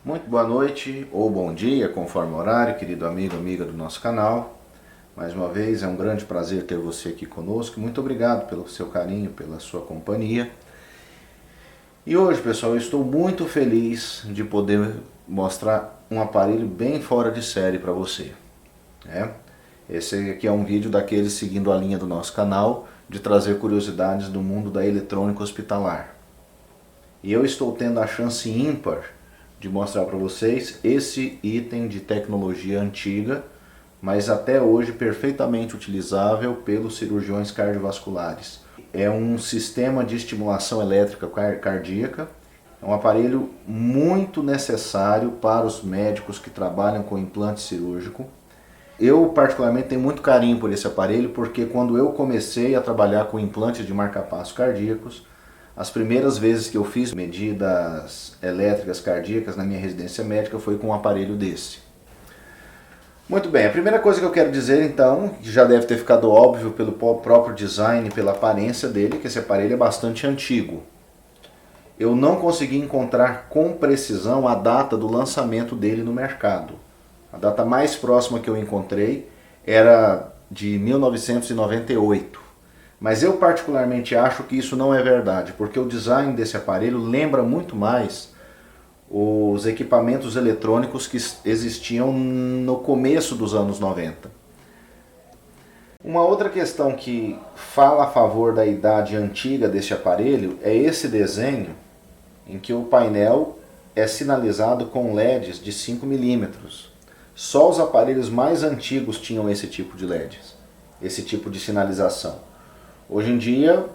Muito boa noite ou bom dia, conforme o horário, querido amigo, amiga do nosso canal. Mais uma vez é um grande prazer ter você aqui conosco. Muito obrigado pelo seu carinho, pela sua companhia. E hoje, pessoal, eu estou muito feliz de poder mostrar um aparelho bem fora de série para você. Esse aqui é um vídeo daqueles seguindo a linha do nosso canal de trazer curiosidades do mundo da eletrônica hospitalar. E eu estou tendo a chance ímpar de mostrar para vocês esse item de tecnologia antiga, mas até hoje perfeitamente utilizável pelos cirurgiões cardiovasculares. É um sistema de estimulação elétrica cardíaca, é um aparelho muito necessário para os médicos que trabalham com implante cirúrgico. Eu particularmente tenho muito carinho por esse aparelho porque quando eu comecei a trabalhar com implantes de marca-passo cardíacos, as primeiras vezes que eu fiz medidas elétricas cardíacas na minha residência médica foi com um aparelho desse. Muito bem, a primeira coisa que eu quero dizer então, que já deve ter ficado óbvio pelo próprio design e pela aparência dele, que esse aparelho é bastante antigo. Eu não consegui encontrar com precisão a data do lançamento dele no mercado. A data mais próxima que eu encontrei era de 1998. Mas eu particularmente acho que isso não é verdade, porque o design desse aparelho lembra muito mais os equipamentos eletrônicos que existiam no começo dos anos 90. Uma outra questão que fala a favor da idade antiga desse aparelho é esse desenho em que o painel é sinalizado com LEDs de 5 milímetros. Só os aparelhos mais antigos tinham esse tipo de LEDs, esse tipo de sinalização. Hoje em dia,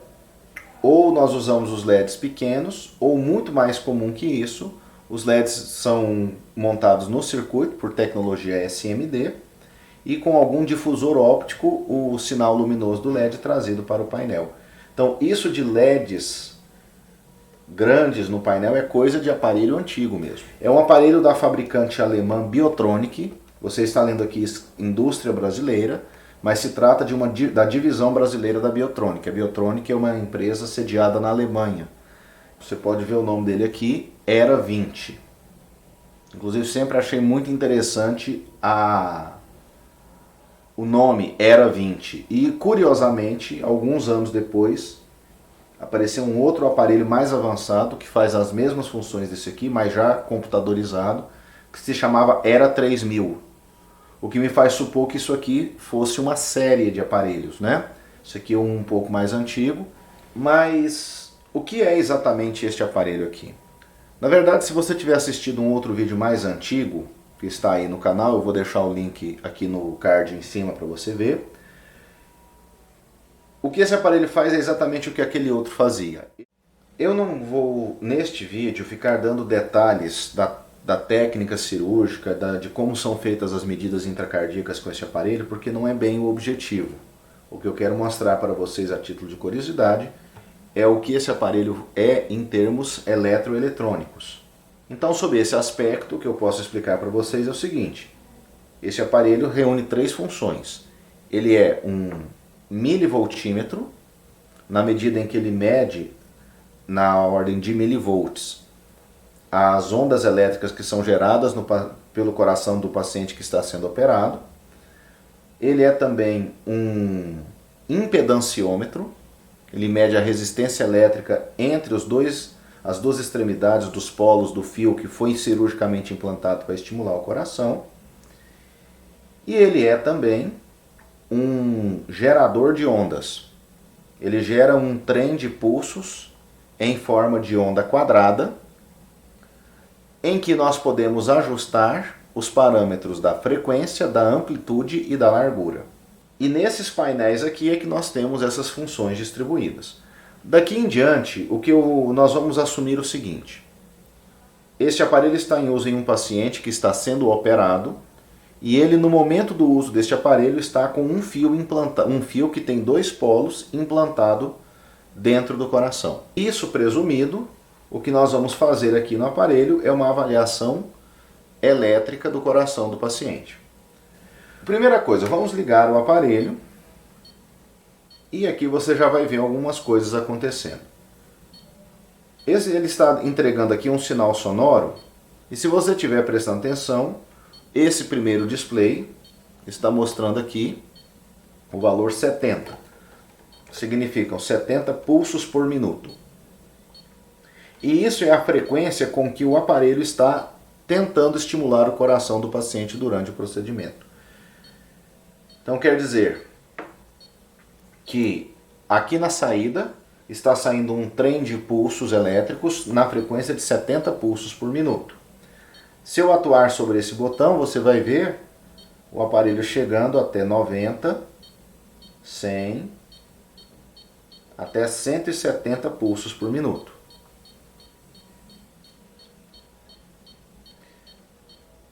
ou nós usamos os LEDs pequenos, ou muito mais comum que isso, os LEDs são montados no circuito por tecnologia SMD e com algum difusor óptico o sinal luminoso do LED trazido para o painel. Então isso de LEDs grandes no painel é coisa de aparelho antigo mesmo. É um aparelho da fabricante alemã Biotronic, você está lendo aqui indústria brasileira, mas se trata da divisão brasileira da Biotronic. A Biotronic é uma empresa sediada na Alemanha. Você pode ver o nome dele aqui, Era 20. Inclusive sempre achei muito interessante o nome Era 20. E curiosamente, alguns anos depois, apareceu um outro aparelho mais avançado que faz as mesmas funções desse aqui, mas já computadorizado, que se chamava Era 3000. O que me faz supor que isso aqui fosse uma série de aparelhos, né? Isso aqui é um pouco mais antigo, mas o que é exatamente este aparelho aqui? Na verdade, se você tiver assistido um outro vídeo mais antigo, que está aí no canal, eu vou deixar o link aqui no card em cima para você ver. O que esse aparelho faz é exatamente o que aquele outro fazia. Eu não vou, neste vídeo, ficar dando detalhes da técnica cirúrgica, de como são feitas as medidas intracardíacas com esse aparelho, porque não é bem o objetivo. O que eu quero mostrar para vocês a título de curiosidade é o que esse aparelho é em termos eletroeletrônicos. Então, sob esse aspecto, o que eu posso explicar para vocês é o seguinte. Esse aparelho reúne três funções. Ele é um milivoltímetro, na medida em que ele mede na ordem de milivolts as ondas elétricas que são geradas pelo coração do paciente que está sendo operado. Ele é também um impedanciômetro, ele mede a resistência elétrica entre as duas extremidades dos polos do fio que foi cirurgicamente implantado para estimular o coração. E ele é também um gerador de ondas. Ele gera um trem de pulsos em forma de onda quadrada, em que nós podemos ajustar os parâmetros da frequência, da amplitude e da largura. E nesses painéis aqui é que nós temos essas funções distribuídas. Daqui em diante, nós vamos assumir o seguinte. Este aparelho está em uso em um paciente que está sendo operado e ele, no momento do uso deste aparelho, está com um fio que tem dois polos implantado dentro do coração. Isso presumido, o que nós vamos fazer aqui no aparelho é uma avaliação elétrica do coração do paciente. Primeira coisa, vamos ligar o aparelho e aqui você já vai ver algumas coisas acontecendo. Ele está entregando aqui um sinal sonoro E se você estiver prestando atenção, esse primeiro display está mostrando aqui o valor 70. Significam 70 pulsos por minuto. E isso é a frequência com que o aparelho está tentando estimular o coração do paciente durante o procedimento. Então quer dizer que aqui na saída está saindo um trem de pulsos elétricos na frequência de 70 pulsos por minuto. Se eu atuar sobre esse botão, você vai ver o aparelho chegando até 90, 100, até 170 pulsos por minuto.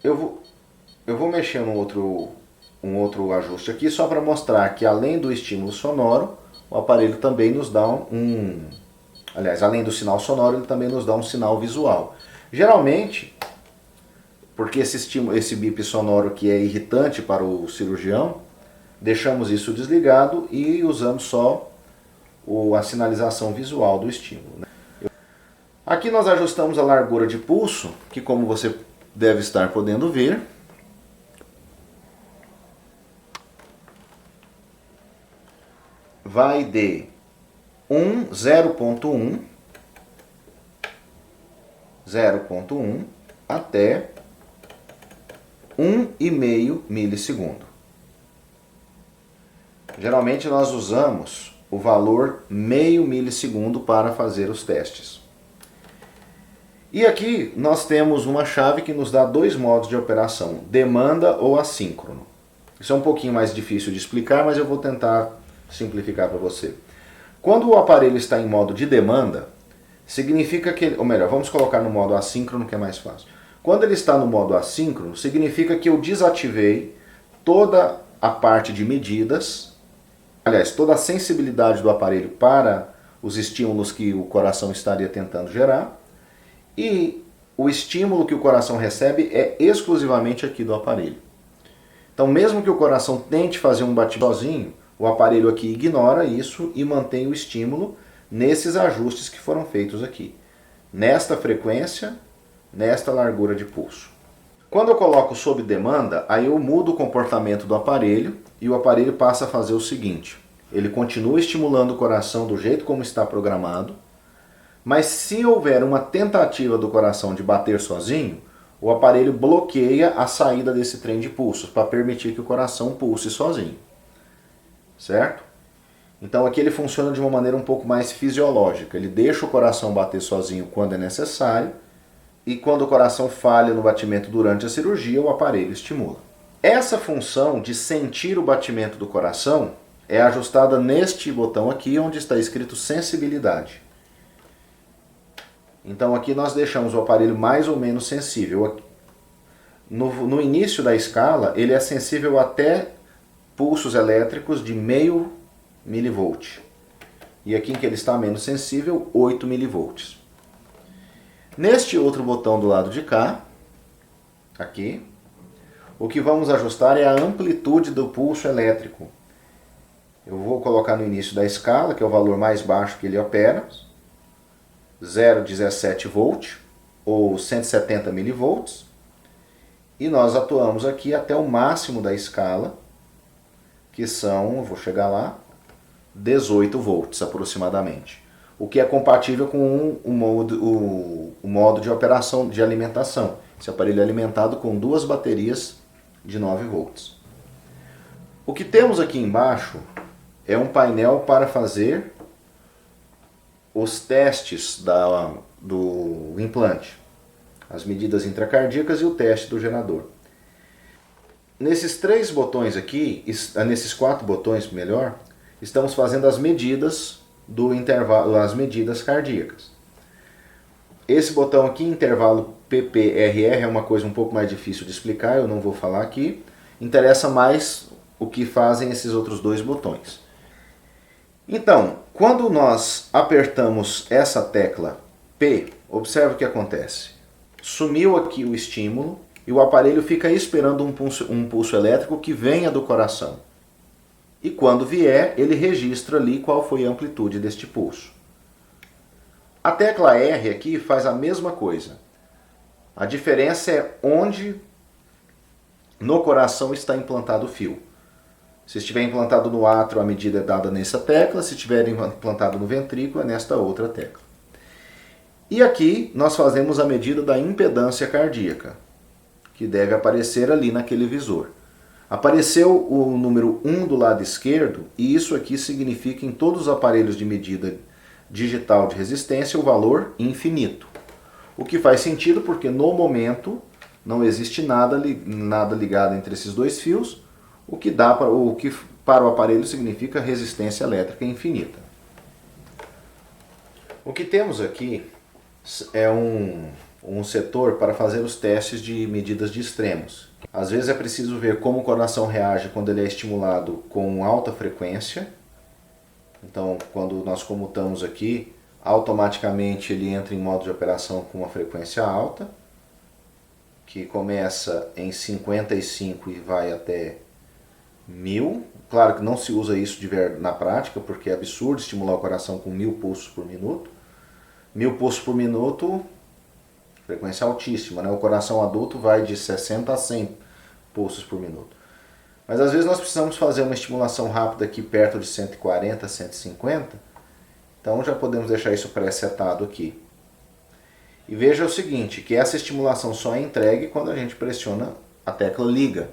Eu vou mexer um outro ajuste aqui só para mostrar que além do estímulo sonoro, o aparelho também nos dá aliás, além do sinal sonoro, ele também nos dá um sinal visual. Geralmente, porque esse bip sonoro aqui é irritante para o cirurgião, deixamos isso desligado e usamos só a sinalização visual do estímulo, né? Aqui nós ajustamos a largura de pulso, que como você deve estar podendo ver, vai de 0.1 até 1,5 milissegundo. Geralmente nós usamos o valor meio milissegundo para fazer os testes. E aqui nós temos uma chave que nos dá dois modos de operação, demanda ou assíncrono. Isso é um pouquinho mais difícil de explicar, mas eu vou tentar simplificar para você. Quando o aparelho está em modo de demanda, significa que, ou melhor, vamos colocar no modo assíncrono que é mais fácil. Quando ele está no modo assíncrono, significa que eu desativei toda a parte de medidas, aliás, toda a sensibilidade do aparelho para os estímulos que o coração estaria tentando gerar, e o estímulo que o coração recebe é exclusivamente aqui do aparelho. Então, mesmo que o coração tente fazer um batimento sozinho, o aparelho aqui ignora isso e mantém o estímulo nesses ajustes que foram feitos aqui. Nesta frequência, nesta largura de pulso. Quando eu coloco sob demanda, aí eu mudo o comportamento do aparelho e o aparelho passa a fazer o seguinte. Ele continua estimulando o coração do jeito como está programado, mas se houver uma tentativa do coração de bater sozinho, o aparelho bloqueia a saída desse trem de pulsos para permitir que o coração pulse sozinho. Certo? Então aqui ele funciona de uma maneira um pouco mais fisiológica. Ele deixa o coração bater sozinho quando é necessário e quando o coração falha no batimento durante a cirurgia, o aparelho estimula. Essa função de sentir o batimento do coração é ajustada neste botão aqui onde está escrito sensibilidade. Então aqui nós deixamos o aparelho mais ou menos sensível. No início da escala, ele é sensível até pulsos elétricos de meio milivolt. E aqui em que ele está menos sensível, 8 milivolts. Neste outro botão do lado de cá, aqui, o que vamos ajustar é a amplitude do pulso elétrico. Eu vou colocar no início da escala, que é o valor mais baixo que ele opera, 0,17 volt ou 170 milivolts, e nós atuamos aqui até o máximo da escala, que são, vou chegar lá, 18 volts aproximadamente, o que é compatível com o modo de operação de alimentação. Esse aparelho é alimentado com duas baterias de 9 volts. O que temos aqui embaixo é um painel para fazer os testes do implante, as medidas intracardíacas e o teste do gerador. Nesses três botões aqui, nesses quatro botões melhor, estamos fazendo as medidas do intervalo, as medidas cardíacas. Esse botão aqui, intervalo PPRR, é uma coisa um pouco mais difícil de explicar, eu não vou falar aqui. Interessa mais o que fazem esses outros dois botões. Então, quando nós apertamos essa tecla P, observe o que acontece. Sumiu aqui o estímulo e o aparelho fica esperando um pulso elétrico que venha do coração. E quando vier, ele registra ali qual foi a amplitude deste pulso. A tecla R aqui faz a mesma coisa. A diferença é onde no coração está implantado o fio. Se estiver implantado no átrio, a medida é dada nessa tecla, se estiver implantado no ventrículo, é nesta outra tecla. E aqui nós fazemos a medida da impedância cardíaca, que deve aparecer ali naquele visor. Apareceu o número 1 do lado esquerdo, e isso aqui significa em todos os aparelhos de medida digital de resistência o valor infinito. O que faz sentido porque no momento não existe nada ligado entre esses dois fios, o que para o aparelho significa resistência elétrica infinita. O que temos aqui é um setor para fazer os testes de medidas de extremos. Às vezes é preciso ver como o coração reage quando ele é estimulado com alta frequência. Então, quando nós comutamos aqui, automaticamente ele entra em modo de operação com uma frequência alta, que começa em 55 e vai até 1000. Claro que não se usa isso na prática, porque é absurdo estimular o coração com 1000 pulsos por minuto. 1000 pulsos por minuto, frequência altíssima, né? O coração adulto vai de 60 a 100 pulsos por minuto. Mas às vezes nós precisamos fazer uma estimulação rápida aqui perto de 140, 150. Então já podemos deixar isso pré-setado aqui. E veja o seguinte, que essa estimulação só é entregue quando a gente pressiona a tecla liga.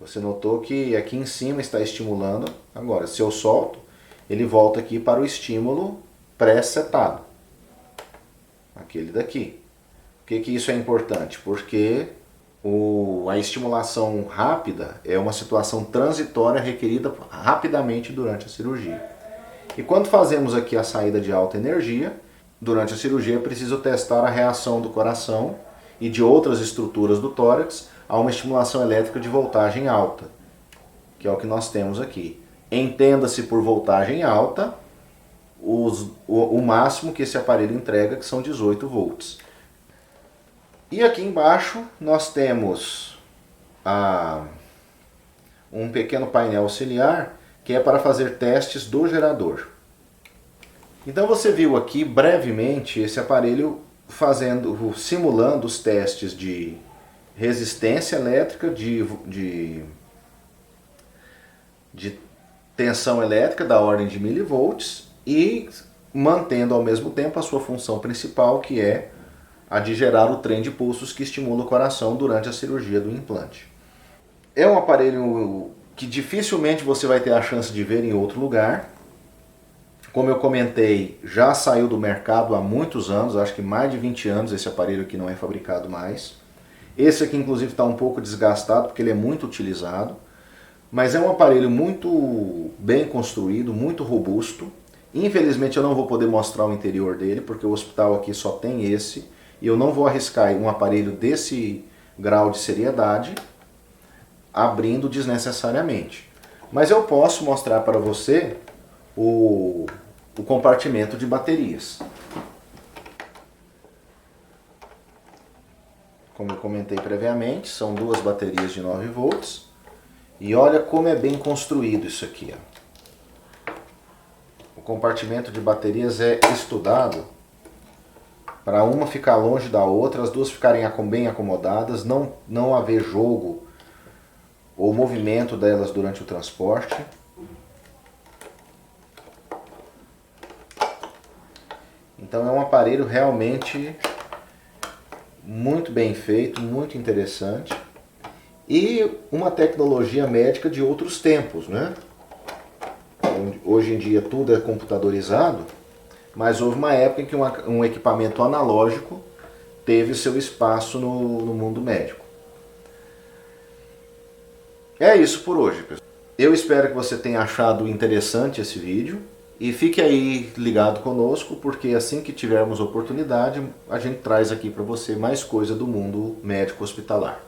Você notou que aqui em cima está estimulando. Agora, se eu solto, ele volta aqui para o estímulo pré-setado. Aquele daqui. Por que isso é importante? Porque a estimulação rápida é uma situação transitória requerida rapidamente durante a cirurgia. E quando fazemos aqui a saída de alta energia, durante a cirurgia é preciso testar a reação do coração e de outras estruturas do tórax a uma estimulação elétrica de voltagem alta, que é o que nós temos aqui. Entenda-se por voltagem alta o máximo que esse aparelho entrega, que são 18 volts. E aqui embaixo nós temos um pequeno painel auxiliar que é para fazer testes do gerador. Então você viu aqui brevemente esse aparelho simulando os testes de resistência elétrica, de tensão elétrica da ordem de milivolts e mantendo ao mesmo tempo a sua função principal, que é a de gerar o trem de pulsos que estimula o coração durante a cirurgia do implante. É um aparelho que dificilmente você vai ter a chance de ver em outro lugar. Como eu comentei, já saiu do mercado há muitos anos, acho que mais de 20 anos esse aparelho aqui não é fabricado mais. Esse aqui inclusive está um pouco desgastado porque ele é muito utilizado, mas é um aparelho muito bem construído, muito robusto. Infelizmente eu não vou poder mostrar o interior dele porque o hospital aqui só tem esse e eu não vou arriscar um aparelho desse grau de seriedade abrindo desnecessariamente. Mas eu posso mostrar para você o compartimento de baterias. Como eu comentei previamente, são duas baterias de 9 volts. E olha como é bem construído isso aqui. Ó. O compartimento de baterias é estudado para uma ficar longe da outra, as duas ficarem bem acomodadas, não haver jogo ou movimento delas durante o transporte. Então é um aparelho realmente muito bem feito, muito interessante e uma tecnologia médica de outros tempos, né? Hoje em dia tudo é computadorizado, mas houve uma época em que um equipamento analógico teve seu espaço no mundo médico. É isso por hoje, pessoal. Eu espero que você tenha achado interessante esse vídeo. E fique aí ligado conosco, porque assim que tivermos oportunidade, a gente traz aqui para você mais coisa do mundo médico hospitalar.